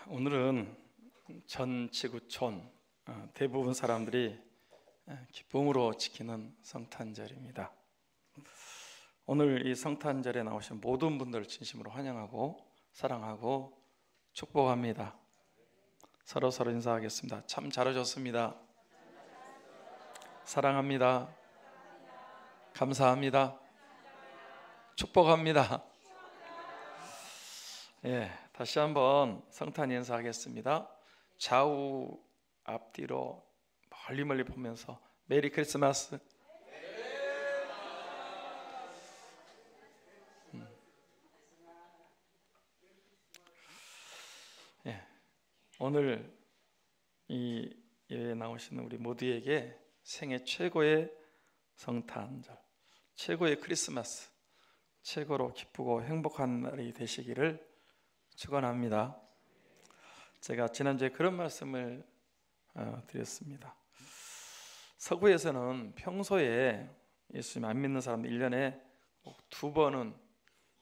오늘은 전 지구촌 대부분 사람들이 기쁨으로 지키는 성탄절입니다. 오늘 이 성탄절에 나오신 모든 분들 진심으로 환영하고 사랑하고 축복합니다. 서로 인사하겠습니다. 참 잘 오셨습니다. 사랑합니다. 감사합니다. 축복합니다. 다시 한번 성탄 인사하겠습니다. 좌우 앞뒤로 멀리 보면서 메리 크리스마스. 오늘 이 예배에 나오시는 우리 모두에게 생애 최고의 성탄절, 최고의 크리스마스, 최고로 기쁘고 행복한 날이 되시기를 축원합니다. 제가 지난주에 그런 말씀을 드렸습니다. 서구에서는 평소에 예수님 안 믿는 사람들 1년에 꼭 2번은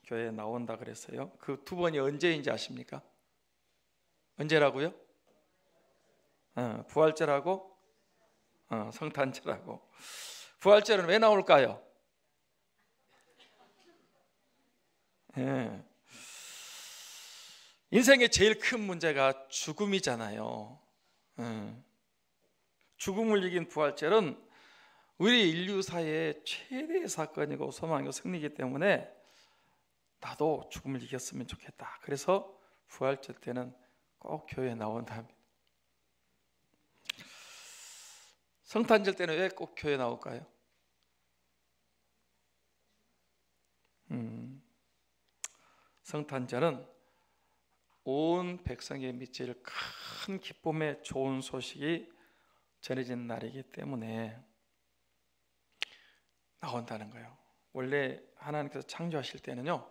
교회에 나온다 그랬어요. 그 2번이 언제인지 아십니까? 언제라고요? 부활절하고 성탄절하고. 부활절은 왜 나올까요? 인생의 제일 큰 문제가 죽음이잖아요. 죽음을 이긴 부활절은 우리 인류사의 최대의 사건이고 소망이고 승리이기 때문에 나도 죽음을 이겼으면 좋겠다. 그래서 부활절 때는 꼭 교회에 나온다 합니다. 성탄절 때는 왜 꼭 교회에 나올까요? 성탄절은 온 백성의 미칠 큰 기쁨의 좋은 소식이 전해진 날이기 때문에 나온다는 거예요. 원래 하나님께서 창조하실 때는요,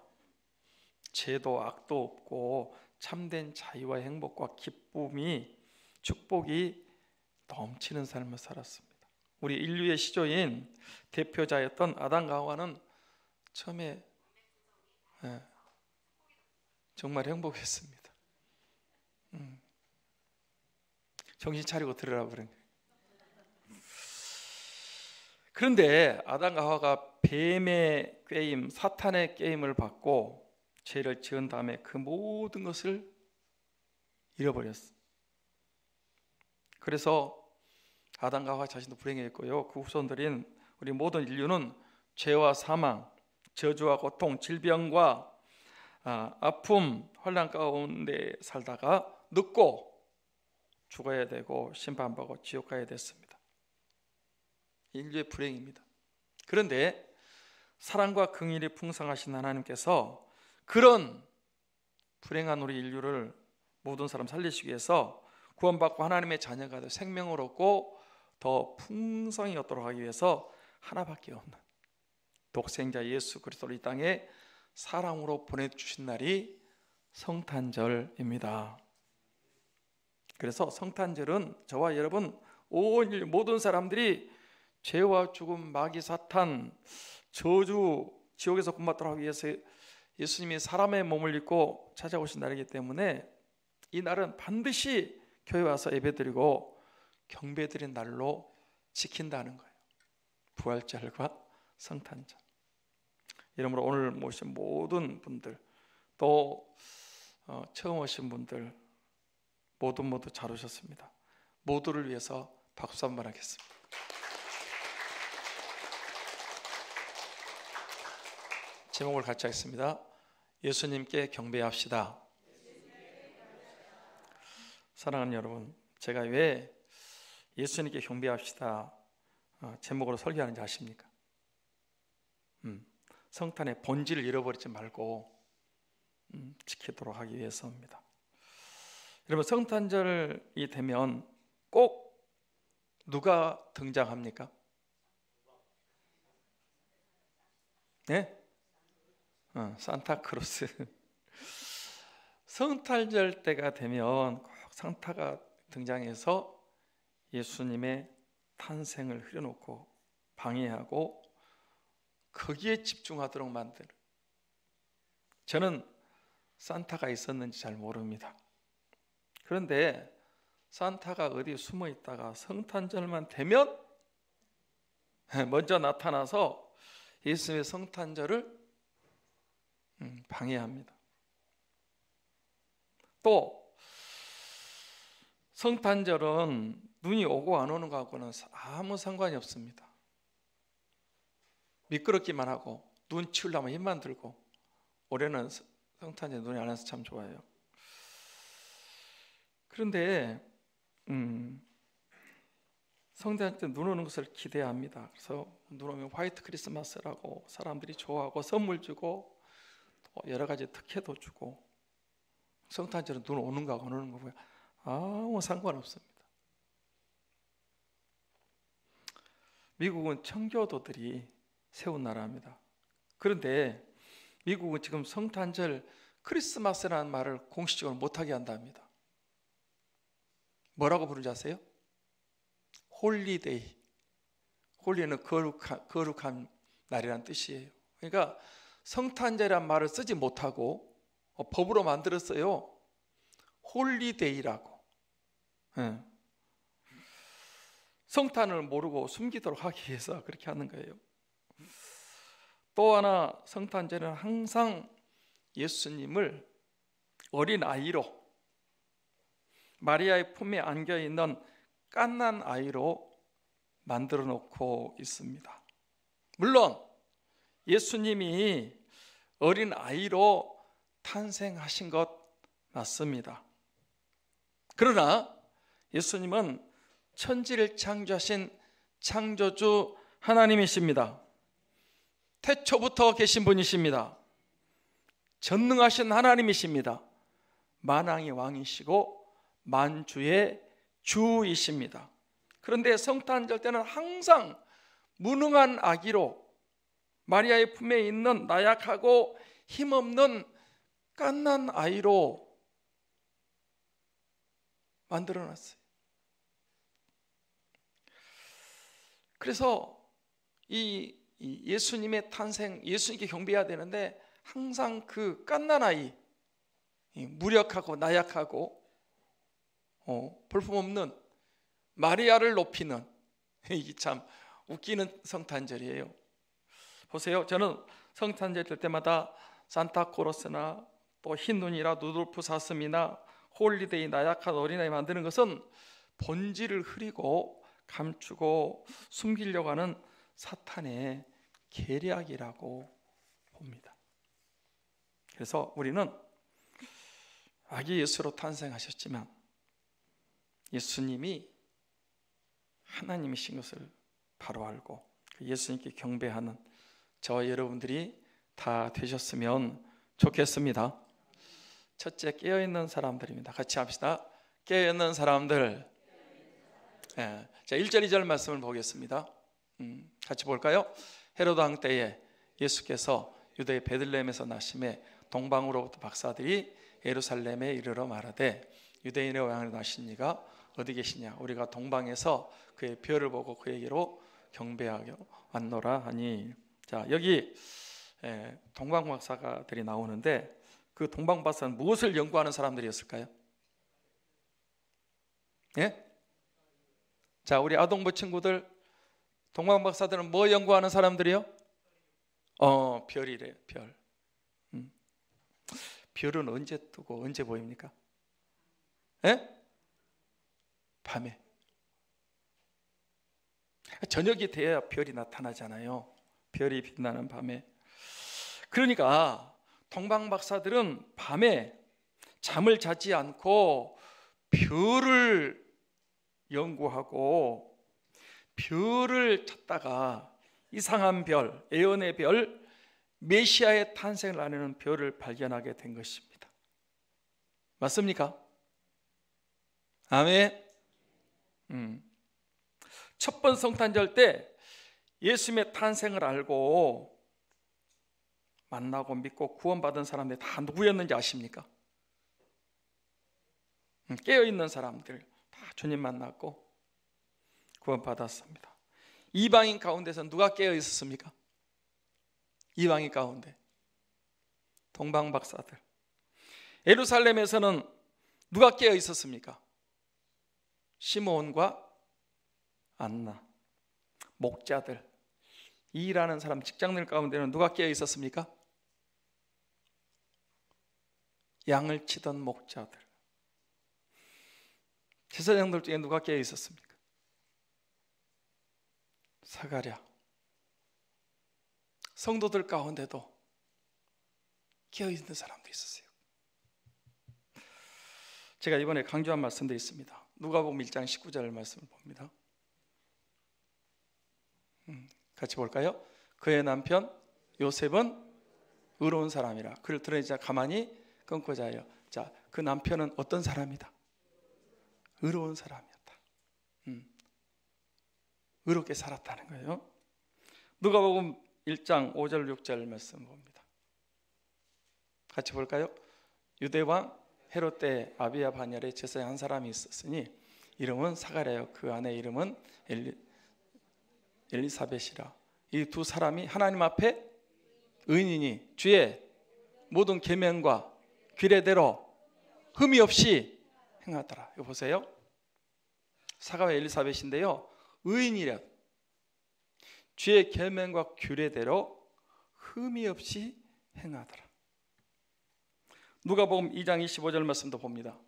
죄도 악도 없고 참된 자유와 행복과 기쁨이, 축복이 넘치는 삶을 살았습니다. 우리 인류의 시조인 대표자였던 아담과 하와는 처음에 정말 행복했습니다. 정신 차리고 들으라 그런 거예요. 그런데 아담과 하와가 뱀의 게임, 사탄의 게임을 받고 죄를 지은 다음에 그 모든 것을 잃어버렸어요. 그래서 아담과 하와 자신도 불행했고요, 그 후손들인 우리 모든 인류는 죄와 사망, 저주와 고통, 질병과 아픔, 환난 가운데 살다가 늙고 죽어야 되고 심판받고 지옥 가야 됐습니다. 인류의 불행입니다. 그런데 사랑과 긍휼이 풍성하신 하나님께서 그런 불행한 우리 인류를 모든 사람 살리시기 위해서 구원받고 하나님의 자녀가 되어 생명을 얻고 더 풍성히 얻도록 하기 위해서 하나밖에 없는 독생자 예수 그리스도를 이 땅에 사랑으로 보내주신 날이 성탄절입니다. 그래서 성탄절은 저와 여러분 온 인류 모든 사람들이 죄와 죽음, 마귀, 사탄, 저주, 지옥에서 구원받도록 하기 위해서 예수님이 사람의 몸을 입고 찾아오신 날이기 때문에 이 날은 반드시 교회 와서 예배드리고 경배드린 날로 지킨다는 거예요. 부활절과 성탄절. 이러므로 오늘 모신 모든 분들, 또 처음 오신 분들 모두 잘 오셨습니다. 모두를 위해서 박수 한번 하겠습니다. 제목을 같이 하겠습니다. 예수님께 경배합시다. 사랑하는 여러분, 제가 왜 예수님께 경배합시다 제목으로 설교하는지 아십니까? 성탄의 본질을 잃어버리지 말고 지키도록 하기 위해서입니다. 여러분, 성탄절이 되면 꼭 누가 등장합니까? 네? 산타크로스. 성탄절 때가 되면 꼭 산타가 등장해서 예수님의 탄생을 흐려놓고 방해하고 거기에 집중하도록 만드는, 저는 산타가 있었는지 잘 모릅니다. 그런데 산타가 어디 숨어 있다가 성탄절만 되면 먼저 나타나서 예수님의 성탄절을 방해합니다. 또 성탄절은 눈이 오고 안 오는 것하고는 아무 상관이 없습니다. 미끄럽기만 하고 눈 치우려면 힘만 들고, 올해는 성탄절 눈이 안 와서 참 좋아요. 그런데 성탄절 때 눈 오는 것을 기대합니다. 그래서 눈 오면 화이트 크리스마스라고 사람들이 좋아하고 선물 주고 또 여러 가지 특혜도 주고, 성탄절은 눈 오는 거하고 안 오는 거고요, 아무 상관없습니다. 미국은 청교도들이 세운 나라입니다. 그런데 미국은 지금 성탄절 크리스마스라는 말을 공식적으로 못하게 한답니다. 뭐라고 부르는지 아세요? 홀리데이. 홀리는 거룩한 날이라는 뜻이에요. 그러니까 성탄절이라는 말을 쓰지 못하고 법으로 만들었어요. 홀리데이라고. 성탄을 모르고 숨기도록 하기 위해서 그렇게 하는 거예요. 또 하나, 성탄절은 항상 예수님을 어린 아이로, 마리아의 품에 안겨 있는 갓난 아이로 만들어 놓고 있습니다. 물론 예수님이 어린 아이로 탄생하신 것 맞습니다. 그러나 예수님은 천지를 창조하신 창조주 하나님이십니다. 태초부터 계신 분이십니다. 전능하신 하나님이십니다. 만왕의 왕이시고 만주의 주이십니다. 그런데 성탄절 때는 항상 무능한 아기로, 마리아의 품에 있는 나약하고 힘없는 갓난 아이로 만들어놨어요. 그래서 이 예수님의 탄생, 예수님께 경배해야 되는데 항상 그 갓난 아이, 무력하고 나약하고 볼품없는 마리아를 높이는, 이게 참 웃기는 성탄절이에요. 보세요, 저는 성탄절 될 때마다 산타크로스나 또 흰눈이나 루돌프 사슴이나 홀리데이, 나약한 어린아이 만드는 것은 본질을 흐리고 감추고 숨기려고 하는 사탄의 계략이라고 봅니다. 그래서 우리는 아기 예수로 탄생하셨지만 예수님이 하나님이신 것을 바로 알고 그 예수님께 경배하는 저와 여러분들이 다 되셨으면 좋겠습니다. 첫째, 깨어있는 사람들입니다. 같이 합시다. 깨어있는 사람들. 자, 1절 2절 말씀을 보겠습니다. 같이 볼까요? 헤로드 왕 때에 예수께서 유대의 베들레헴에서 나심에 동방으로부터 박사들이 예루살렘에 이르러 말하되 유대인의 왕을 나신 이가 어디 계시냐? 우리가 동방에서 그의 별을 보고 그에게로 경배하여 왔노라 하니. 자, 여기 동방박사들이 나오는데 그 동방박사는 무엇을 연구하는 사람들이었을까요? 예? 자, 우리 아동부 친구들, 동방박사들은 뭐 연구하는 사람들이요? 별이래요. 별. 별은 언제 뜨고 언제 보입니까? 예? 밤에. 저녁이 돼야 별이 나타나잖아요. 별이 빛나는 밤에. 그러니까 동방박사들은 밤에 잠을 자지 않고 별을 연구하고 별을 찾다가 이상한 별, 에온의 별, 메시아의 탄생을 알리는 별을 발견하게 된 것입니다. 맞습니까? 아멘. 첫 번 성탄절 때 예수님의 탄생을 알고 만나고 믿고 구원받은 사람들이 다 누구였는지 아십니까? 깨어있는 사람들 다 주님 만났고 구원받았습니다. 이방인 가운데서 누가 깨어 있었습니까? 이방인 가운데 동방박사들. 예루살렘에서는 누가 깨어 있었습니까? 시므온과 안나, 목자들, 일하는 사람, 직장인 가운데는 누가 깨어 있었습니까? 양을 치던 목자들. 제사장들 중에 누가 깨어 있었습니까? 사가랴. 성도들 가운데도 깨어 있는 사람도 있었어요. 제가 이번에 강조한 말씀도 있습니다. 누가복음 1장 19절 말씀을 봅니다. 같이 볼까요? 그의 남편 요셉은 의로운 사람이라 그를 들으니 자 가만히 끊고 자요. 자, 그 남편은 어떤 사람이다? 의로운 사람이었다. 의롭게 살았다는 거예요. 누가복음 1장 5절 6절 말씀 봅니다. 같이 볼까요? 유대왕 헤롯 때 아비야 반열에 제사장 한 사람이 있었으니 이름은 사가랴요 그 아내 이름은 엘리사벳이라. 이 두 사람이 하나님 앞에 의인이니 주의 모든 계명과 규례대로 흠이 없이 행하더라. 이거 보세요. 사가랴 엘리사벳인데요, 의인이라. 주의 계명과 규례대로 흠이 없이 행하더라. 누가복음 2장 25절 말씀도 봅니다.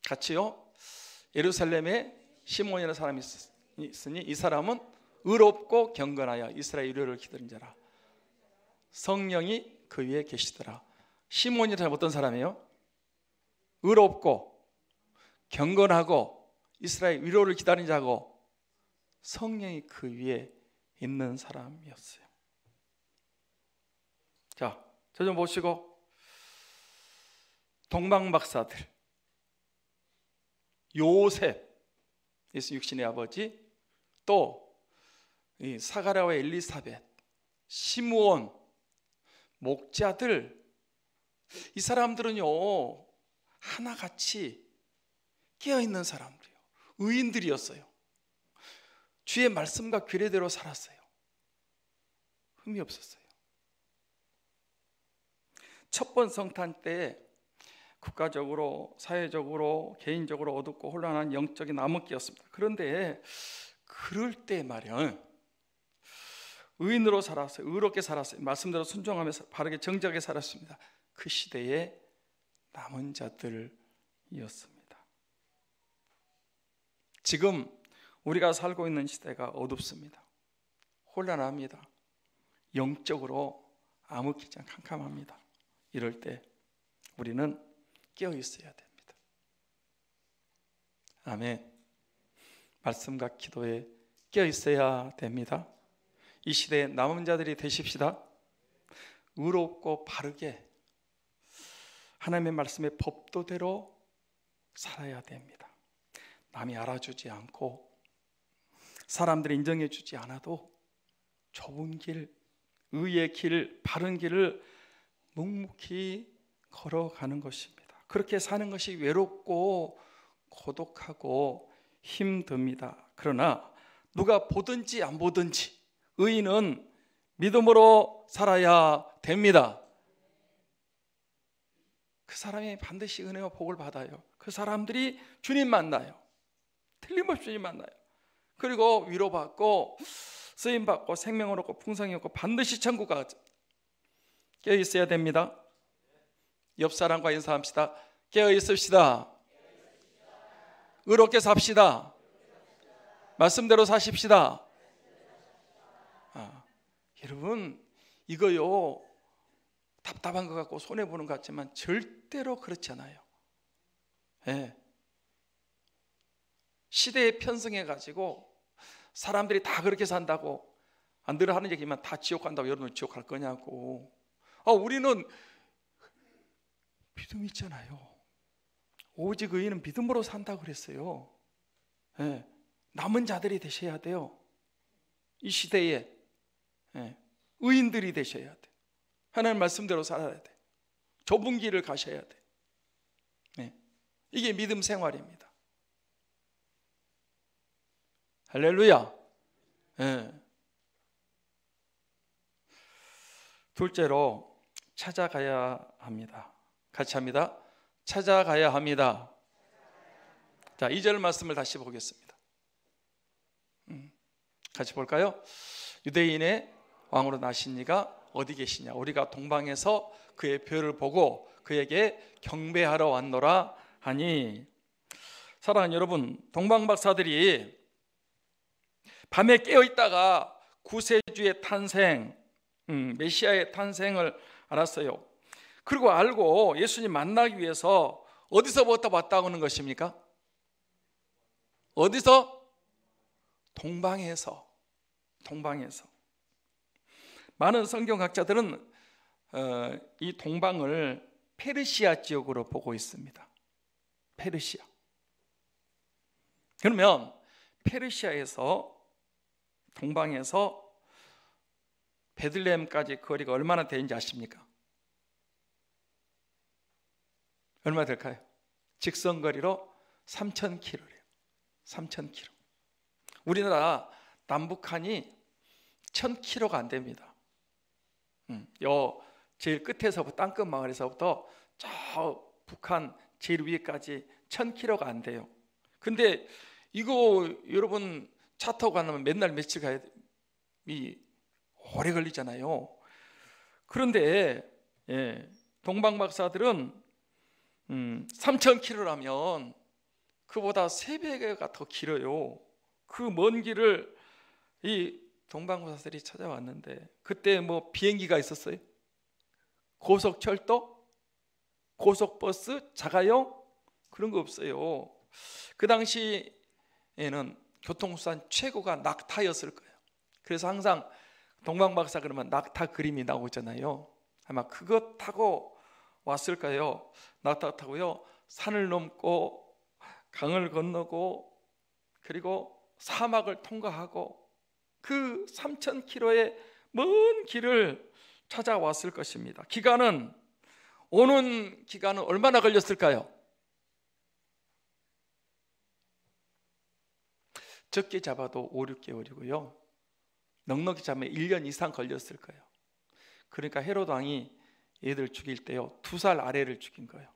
같이요. 예루살렘에 시몬이라는 사람이 있으니 이 사람은 의롭고 경건하여 이스라엘 유료를 기다린 자라. 성령이 그 위에 계시더라. 시몬이라는 사람은 어떤 사람이에요? 의롭고 경건하고 이스라엘 위로를 기다린 자고 성령이 그 위에 있는 사람이었어요. 자, 저 좀 보시고, 동방박사들, 요셉, 예수 육신의 아버지, 또 이 사가랴와 엘리사벳, 시므온, 목자들, 이 사람들은요 하나같이 깨어있는 사람들이에요. 의인들이었어요. 주의 말씀과 규례대로 살았어요. 흠이 없었어요. 첫 번 성탄 때 국가적으로, 사회적으로, 개인적으로 어둡고 혼란한 영적인 암흑기였습니다. 그런데 그럴 때 말이야, 의인으로 살았어요. 의롭게 살았어요. 말씀대로 순종하면서 바르게 정직하게 살았습니다. 그 시대의 남은 자들이었습니다. 지금 우리가 살고 있는 시대가 어둡습니다. 혼란합니다. 영적으로 암흑기장 캄캄합니다. 이럴 때 우리는 깨어 있어야 됩니다. 아멘. 말씀과 기도에 깨어 있어야 됩니다. 이 시대의 남은 자들이 되십시다. 의롭고 바르게 하나님의 말씀의 법도대로 살아야 됩니다. 남이 알아주지 않고 사람들이 인정해 주지 않아도 좁은 길, 의의 길, 바른 길을 묵묵히 걸어가는 것입니다. 그렇게 사는 것이 외롭고 고독하고 힘듭니다. 그러나 누가 보든지 안 보든지 의인은 믿음으로 살아야 됩니다. 그 사람이 반드시 은혜와 복을 받아요. 그 사람들이 주님 만나요. 틀림없이 주님 만나요. 그리고 위로받고 쓰임받고 생명을 얻고 풍성히 얻고 반드시 천국 가죠. 깨어 있어야 됩니다. 옆 사람과 인사합시다. 깨어 있읍시다. 의롭게 삽시다. 말씀대로 사십시다. 여러분, 이거요 답답한 것 같고 손해보는 것 같지만 절대로 그렇지 않아요. 네. 시대에 편승해가지고 사람들이 다 그렇게 산다고, 안 들어 하는 얘기만 다 지옥 간다고 여러분 지옥 갈 거냐고. 우리는 믿음이 있잖아요. 오직 의인은 믿음으로 산다고 그랬어요. 네. 남은 자들이 되셔야 돼요. 이 시대에 의인들이 되셔야 돼. 하나님 말씀대로 살아야 돼. 좁은 길을 가셔야 돼. 이게 믿음 생활입니다. 할렐루야. 둘째로 찾아가야 합니다. 같이 합니다. 찾아가야 합니다. 자, 2절 말씀을 다시 보겠습니다. 같이 볼까요? 유대인의 왕으로 나신 이가 어디 계시냐? 우리가 동방에서 그의 별을 보고 그에게 경배하러 왔노라 하니. 사랑하는 여러분, 동방박사들이 밤에 깨어있다가 구세주의 탄생, 메시아의 탄생을 알았어요. 그리고 알고 예수님 만나기 위해서 어디서부터 왔다고 하는 것입니까? 어디서? 동방에서. 많은 성경학자들은 이 동방을 페르시아 지역으로 보고 있습니다. 페르시아. 그러면 페르시아에서 동방에서 베들레헴까지 거리가 얼마나 되는지 아십니까? 얼마 될까요? 직선거리로 3,000km래요. 3,000km. 우리나라 남북한이 1,000km가 안 됩니다. 요 제일 끝에서부터 땅끝 마을에서부터 저 북한 제일 위에까지 1,000km가 안 돼요. 근데 이거 여러분 차 타고 가면 맨날 며칠 가야 오래 걸리잖아요. 그런데 동방박사들은 3,000km라면 그보다 3배가 더 길어요. 그 먼 길을 이 동방박사들이 찾아왔는데, 그때 뭐 비행기가 있었어요? 고속철도? 고속버스? 자가용? 그런 거 없어요. 그 당시에는 교통수단 최고가 낙타였을 거예요. 그래서 항상 동방박사 그러면 낙타 그림이 나오잖아요. 아마 그것 타고 왔을까요? 낙타 타고요, 산을 넘고 강을 건너고 그리고 사막을 통과하고 그 3,000km의 먼 길을 찾아왔을 것입니다. 오는 기간은 얼마나 걸렸을까요? 적게 잡아도 5, 6개월이고요 넉넉히 잡으면 1년 이상 걸렸을 거예요. 그러니까 헤롯 왕이 얘들 죽일 때요 2살 아래를 죽인 거예요.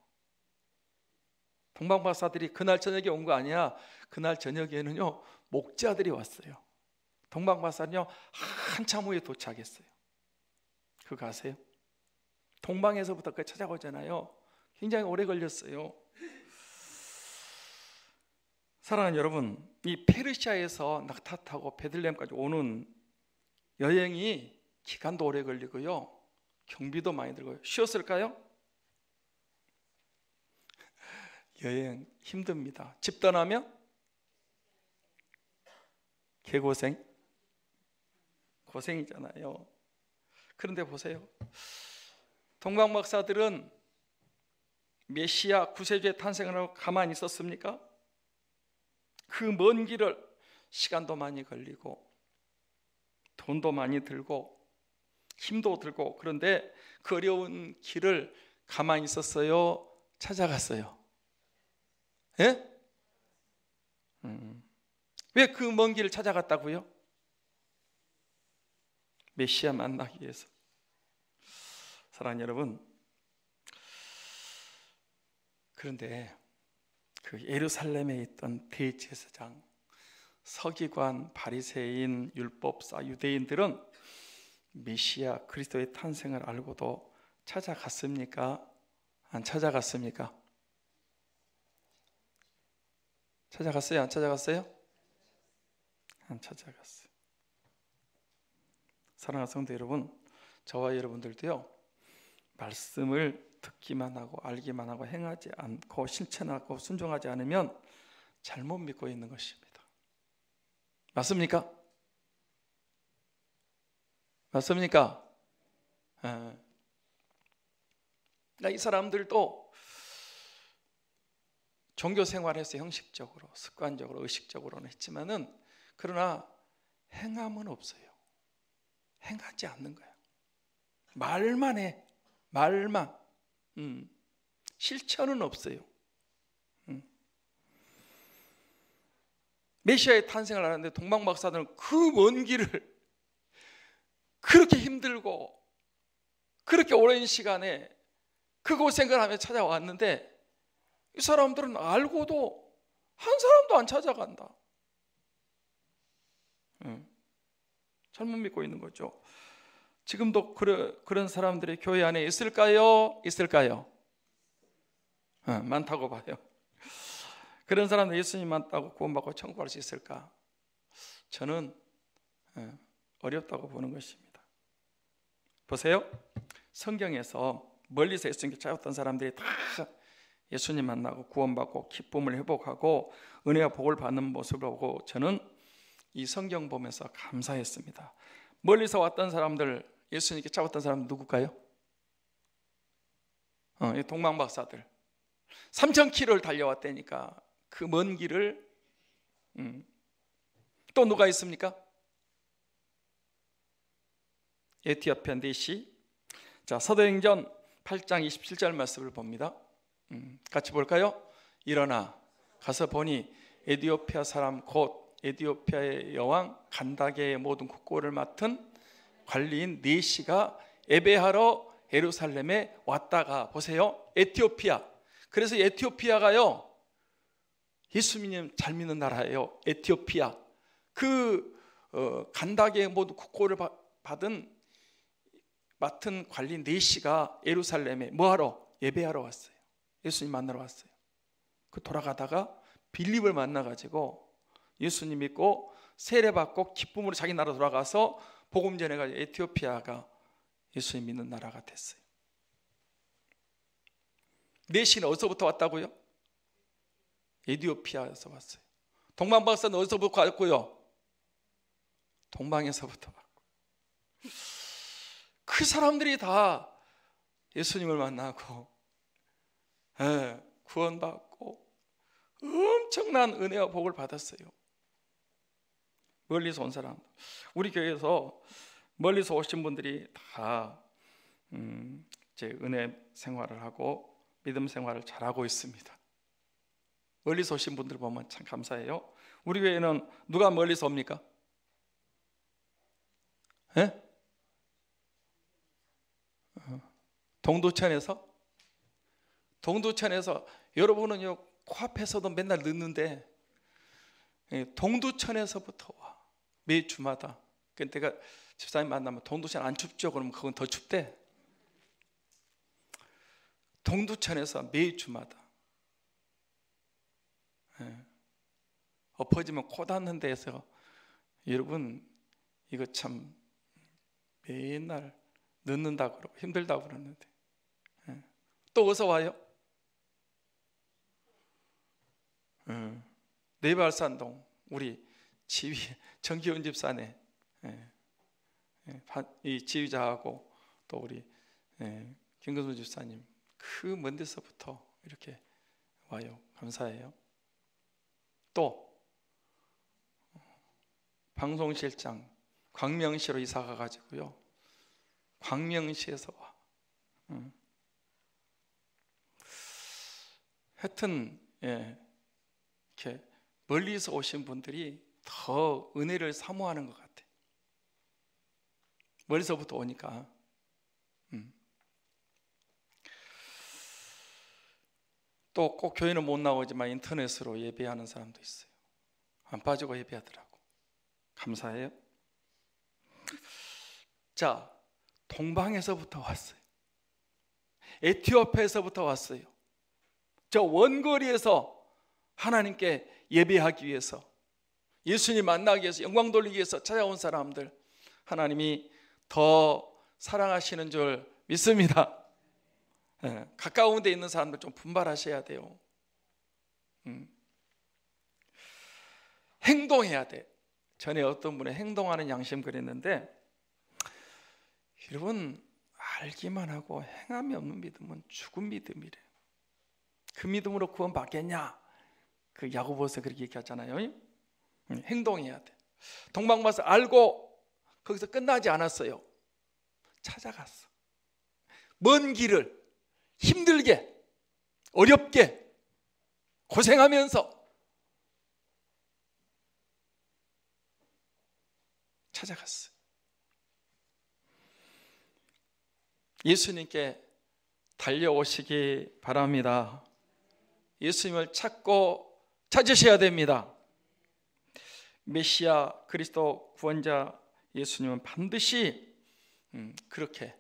동방박사들이 그날 저녁에 온 거 아니야. 그날 저녁에는요 목자들이 왔어요. 동방박사는요 한참 후에 도착했어요. 그거 아세요? 동방에서부터 찾아오잖아요. 굉장히 오래 걸렸어요. 사랑하는 여러분, 이 페르시아에서 낙타 타고 베들레헴까지 오는 여행이 기간도 오래 걸리고요 경비도 많이 들고요. 쉬웠을까요? 여행 힘듭니다. 집 떠나면 개고생, 고생이잖아요. 그런데 보세요, 동방박사들은 메시아 구세주의 탄생을 하고 가만히 있었습니까? 그 먼 길을 시간도 많이 걸리고 돈도 많이 들고 힘도 들고, 그런데 그 어려운 길을 가만히 있었어요? 찾아갔어요? 예? 왜 그 먼 길을 찾아갔다고요? 메시아 만나기 위해서. 사랑하는 여러분, 그런데 그 예루살렘에 있던 대제사장, 서기관, 바리새인, 율법사, 유대인들은 메시아 그리스도의 탄생을 알고도 찾아갔습니까? 안 찾아갔습니까? 찾아갔어요? 안 찾아갔어요? 안 찾아갔어요. 사랑하는 성도 여러분, 저와 여러분들도요 말씀을 듣기만 하고 알기만 하고 행하지 않고 실천하고 순종하지 않으면 잘못 믿고 있는 것입니다. 맞습니까? 맞습니까? 이 사람들도 종교 생활에서 형식적으로, 습관적으로, 의식적으로는 했지만은 그러나 행함은 없어요. 행하지 않는 거예요. 말만 해. 말만. 실천은 없어요. 메시아의 탄생을 하는데 동방박사들은 그 먼 길을 그렇게 힘들고 그렇게 오랜 시간에 그 고생을 하며 찾아왔는데 이 사람들은 알고도 한 사람도 안 찾아간다. 잘못 믿고 있는 거죠. 지금도 그런 사람들이 교회 안에 있을까요? 있을까요? 많다고 봐요. 그런 사람들 예수님 만나고 구원받고 천국 갈 수 있을까? 저는 어렵다고 보는 것입니다. 보세요. 성경에서 멀리서 예수님께 찾았던 사람들이 다 예수님 만나고 구원받고 기쁨을 회복하고 은혜와 복을 받는 모습을 보고 저는 이 성경 보면서 감사했습니다. 멀리서 왔던 사람들, 예수님께 찾았던 사람 누굴까요? 동방박사들 3,000km를 달려왔다니까 그 먼 길을. 또 누가 있습니까? 에티오피아 내시. 자, 사도행전 8장 27절 말씀을 봅니다. 같이 볼까요? 일어나 가서 보니 에티오피아 사람 곧 에티오피아의 여왕 간다게의 모든 국고를 맡은 관리인 네시가 예배하러 예루살렘에 왔다가, 보세요, 에티오피아. 그래서 에티오피아가요 예수님 잘 믿는 나라예요. 에티오피아. 간다게의 모든 국고를 맡은 관리인 네시가 예루살렘에 뭐하러? 예배하러 왔어요. 예수님 만나러 왔어요. 돌아가다가 빌립을 만나가지고 예수님 믿고 세례받고 기쁨으로 자기 나라 돌아가서 복음 전해가지고 에티오피아가 예수님 믿는 나라가 됐어요. 네시는 어디서부터 왔다고요? 에티오피아에서 왔어요. 동방박사는 어디서부터 왔고요? 동방에서부터 왔고. 그 사람들이 다 예수님을 만나고 구원받고 엄청난 은혜와 복을 받았어요. 멀리서 온 사람. 우리 교회에서 멀리서 오신 분들이 다 이제 은혜 생활을 하고 믿음 생활을 잘하고 있습니다. 멀리서 오신 분들 보면 참 감사해요. 우리 교회는 누가 멀리서 옵니까? 동두천에서 여러분은요 코앞에서도 맨날 늦는데 동두천에서부터 와. 매 주마다. 내가 집사님 만나면 동두천 안 춥죠? 그러면 그건 더 춥대. 동두천에서 매 주마다 엎어지면 코 닿는 데에서 여러분 이거 참 맨날 늦는다고 그러고 힘들다고 그러는데 또 어디서 와요? 내발산동 우리 지휘 정기훈 집사네 이 지휘자하고 또 우리 김근수 집사님 그 먼 데서부터 이렇게 와요. 감사해요. 또 방송실장 광명시로 이사 가가지고요 광명시에서 와. 하여튼 이렇게 멀리서 오신 분들이 더 은혜를 사모하는 것 같아. 멀리서부터 오니까. 또 꼭 교회는 못 나오지만 인터넷으로 예배하는 사람도 있어요. 안 빠지고 예배하더라고. 감사해요. 자, 동방에서부터 왔어요. 에티오피아에서부터 왔어요. 저 원거리에서 하나님께 예배하기 위해서, 예수님 만나기 위해서, 영광 돌리기 위해서 찾아온 사람들, 하나님이 더 사랑하시는 줄 믿습니다. 가까운 데 있는 사람들 좀 분발하셔야 돼요. 행동해야 돼. 전에 어떤 분이 행동하는 양심 그랬는데, 여러분 알기만 하고 행함이 없는 믿음은 죽은 믿음이래요. 그 믿음으로 구원 받겠냐? 그 야고보서 그렇게 얘기하잖아요. 행동해야 돼. 동방박사 알고 거기서 끝나지 않았어요. 찾아갔어. 먼 길을 힘들게 어렵게 고생하면서 찾아갔어요. 예수님께 달려오시기 바랍니다. 예수님을 찾으셔야 됩니다. 메시아 그리스도 구원자 예수님은 반드시 그렇게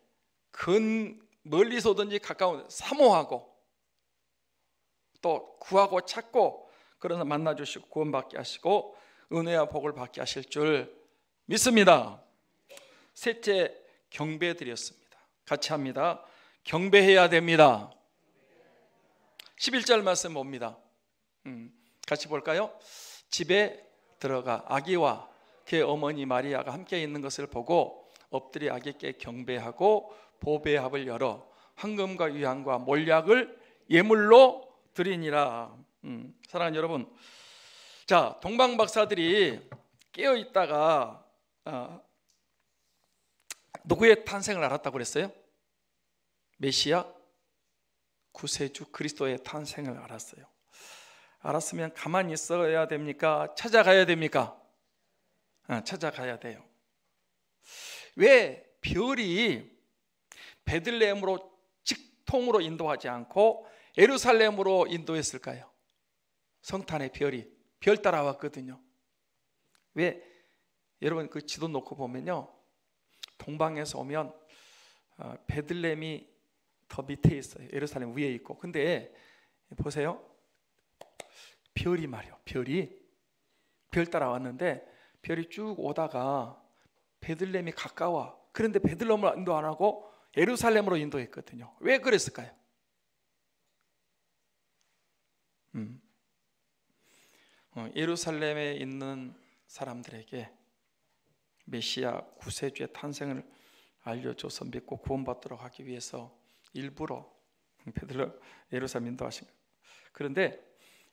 멀리서 오든지 가까운 사모하고 또 구하고 찾고 그러나 만나주시고 구원받게 하시고 은혜와 복을 받게 하실 줄 믿습니다. 셋째, 경배드렸습니다. 같이 합니다. 경배해야 됩니다. 11절 말씀 봅니다. 같이 볼까요? 집에 들어가 아기와 그의 어머니 마리아가 함께 있는 것을 보고 엎드려 아기께 경배하고 보배합을 열어 황금과 유향과 몰약을 예물로 드리니라. 사랑하는 여러분, 자, 동방 박사들이 깨어 있다가 누구의 탄생을 알았다고 그랬어요? 메시아 구세주 그리스도의 탄생을 알았어요. 알았으면 가만히 있어야 됩니까? 찾아가야 됩니까? 찾아가야 돼요. 왜 별이 베들레헴으로 직통으로 인도하지 않고 예루살렘으로 인도했을까요? 성탄의 별이 별 따라왔거든요. 왜? 여러분 그 지도 놓고 보면요, 동방에서 오면 베들레헴이 더 밑에 있어요. 예루살렘 위에 있고. 근데 보세요, 별이 말이요, 별 따라왔는데 별이 쭉 오다가 베들레헴이 가까워. 그런데 베들레헴으로 인도 안 하고 예루살렘으로 인도했거든요. 왜 그랬을까요? 예루살렘에 있는 사람들에게 메시아 구세주의 탄생을 알려줘서 믿고 구원받도록 하기 위해서 일부러 예루살렘 인도하신 거예요. 그런데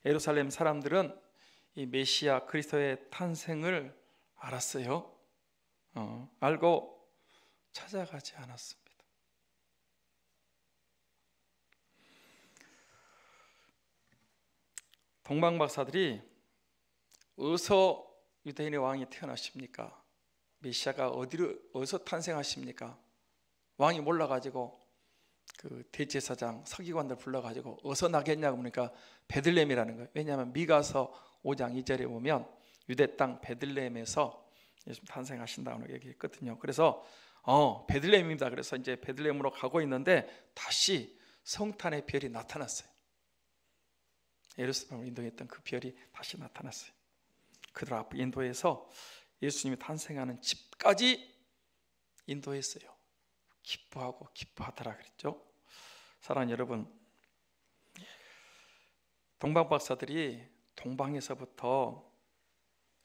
예루살렘 사람들은 이 메시아 그리스도의 탄생을 알았어요. 알고 찾아가지 않았습니다. 동방 박사들이 어디서 유대인의 왕이 태어나십니까? 메시아가 어디서 탄생하십니까? 왕이 몰라가지고 그 대제사장 서기관들 불러가지고 어디서 나겠냐고 그러니까 베들레헴이라는 거예요. 왜냐하면 미가서 5장 2절에 보면 유대 땅 베들레헴에서 예수님 탄생하신다고 얘기했거든요. 그래서 베들레헴입니다. 그래서 이제 베들레헴으로 가고 있는데 다시 성탄의 별이 나타났어요. 예루살렘을 인도했던 그 별이 다시 나타났어요. 그들 앞에 인도해서 예수님이 탄생하는 집까지 인도했어요. 기뻐하고 기뻐하더라 그랬죠. 사랑하는 여러분, 동방 박사들이 동방에서부터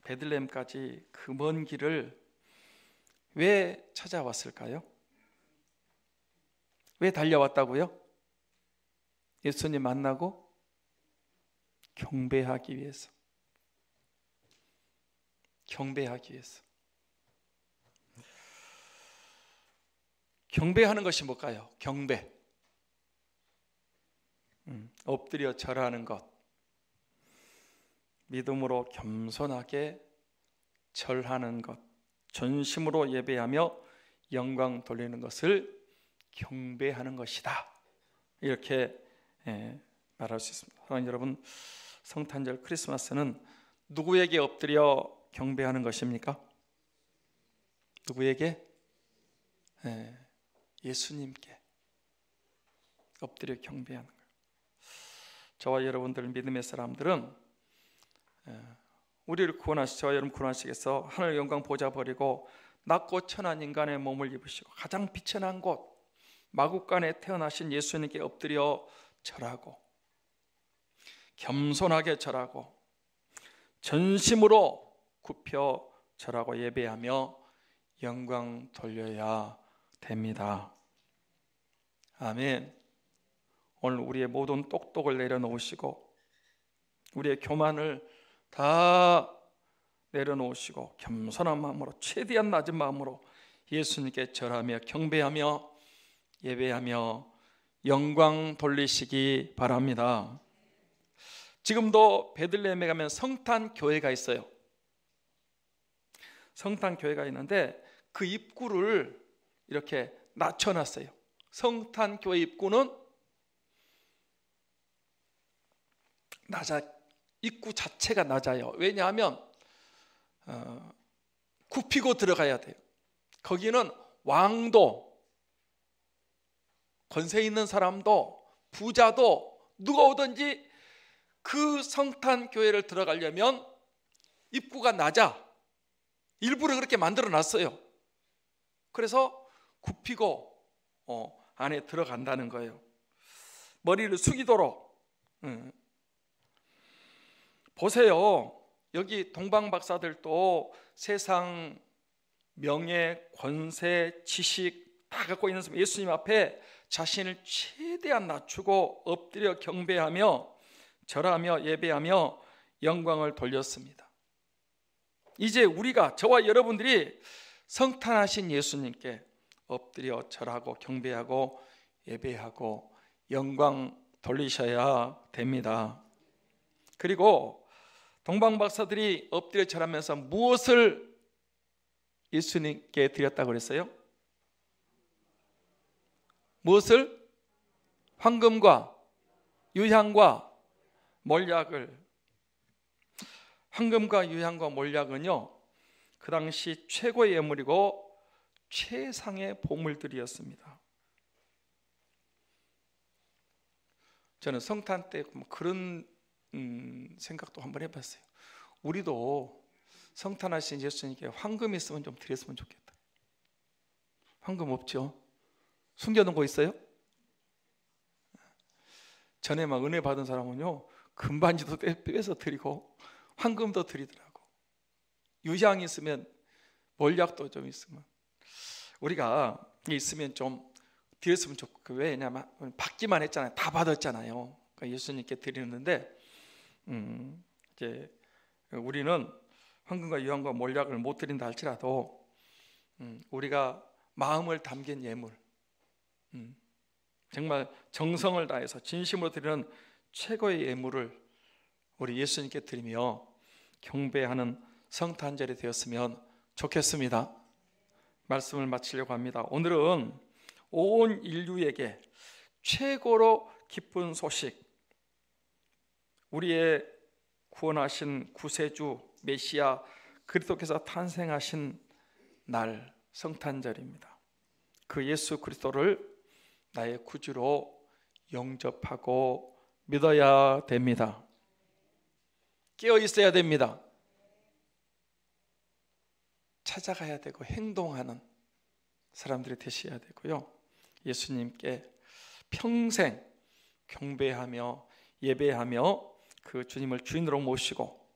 베들레헴까지 그 먼 길을 왜 찾아왔을까요? 왜 달려왔다고요? 예수님 만나고 경배하기 위해서. 경배하기 위해서. 경배하는 것이 뭘까요? 경배. 엎드려 절하는 것. 믿음으로 겸손하게 절하는 것. 전심으로 예배하며 영광 돌리는 것을 경배하는 것이다. 이렇게 말할 수 있습니다. 사랑하는 여러분, 성탄절 크리스마스는 누구에게 엎드려 경배하는 것입니까? 누구에게? 예수님께 엎드려 경배하는 거예요. 저와 여러분들 믿음의 사람들은 우리를 저와 여러분 구원하시겠어 하늘 영광 보좌 버리고 낮고 천한 인간의 몸을 입으시고 가장 비천한 곳 마국간에 태어나신 예수님께 엎드려 절하고 겸손하게 절하고 전심으로 굽혀 절하고 예배하며 영광 돌려야 됩니다. 아멘. 오늘 우리의 모든 똑똑을 내려놓으시고 우리의 교만을 다 내려놓으시고 겸손한 마음으로 최대한 낮은 마음으로 예수님께 절하며 경배하며 예배하며 영광 돌리시기 바랍니다. 지금도 베들레헴에 가면 성탄 교회가 있어요. 성탄 교회가 있는데 그 입구를 이렇게 낮춰놨어요. 성탄 교회 입구는 낮아. 입구 자체가 낮아요. 왜냐하면 굽히고 들어가야 돼요. 거기는 왕도, 권세 있는 사람도, 부자도 누가 오든지 그 성탄 교회를 들어가려면 입구가 낮아. 일부러 그렇게 만들어 놨어요. 그래서 굽히고 안에 들어간다는 거예요. 머리를 숙이도록. 보세요. 여기 동방 박사들도 세상 명예, 권세, 지식 다 갖고 있는 사람, 예수님 앞에 자신을 최대한 낮추고 엎드려 경배하며 절하며 예배하며 영광을 돌렸습니다. 이제 우리가, 저와 여러분들이 성탄하신 예수님께 엎드려 절하고 경배하고 예배하고 영광 돌리셔야 됩니다. 그리고 동방 박사들이 엎드려 절하면서 무엇을 예수님께 드렸다고 그랬어요? 무엇을? 황금과 유향과 몰약을. 황금과 유향과 몰약은요, 그 당시 최고의 예물이고 최상의 보물들이었습니다. 저는 성탄 때 그런 생각도 한번 해봤어요. 우리도 성탄하신 예수님께 황금 있으면 좀 드렸으면 좋겠다. 황금 없죠? 숨겨놓은 거 있어요? 전에 막 은혜 받은 사람은요, 금반지도 빼서 드리고 황금도 드리더라고. 유향 있으면, 몰약도 좀 있으면, 우리가 있으면 좀 드렸으면 좋고. 왜냐하면 받기만 했잖아요. 다 받았잖아요. 그러니까 예수님께 드리는데 이제 우리는 황금과 유향과 몰약을 못 드린다 할지라도 우리가 마음을 담긴 예물, 정말 정성을 다해서 진심으로 드리는 최고의 예물을 우리 예수님께 드리며 경배하는 성탄절이 되었으면 좋겠습니다. 말씀을 마치려고 합니다. 오늘은 온 인류에게 최고로 기쁜 소식, 우리의 구원하신 구세주 메시아 그리스도께서 탄생하신 날, 성탄절입니다. 그 예수 그리스도를 나의 구주로 영접하고 믿어야 됩니다. 깨어 있어야 됩니다. 찾아가야 되고 행동하는 사람들이 되셔야 되고요. 예수님께 평생 경배하며 예배하며 그 주님을 주인으로 모시고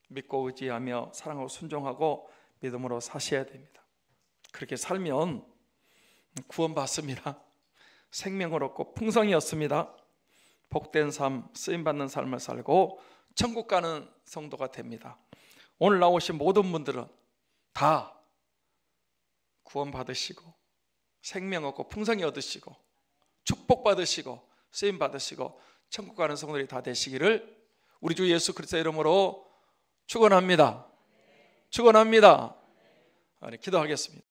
믿고 의지하며 사랑하고 순종하고 믿음으로 사셔야 됩니다. 그렇게 살면 구원받습니다. 생명을 얻고 풍성이 얻습니다. 복된 삶, 쓰임받는 삶을 살고 천국 가는 성도가 됩니다. 오늘 나오신 모든 분들은 다 구원받으시고 생명 얻고 풍성이 얻으시고 축복받으시고 쓰임받으시고 천국 가는 성도들이 다 되시기를 우리 주 예수 그리스도의 이름으로 축원합니다. 축원합니다. 기도하겠습니다.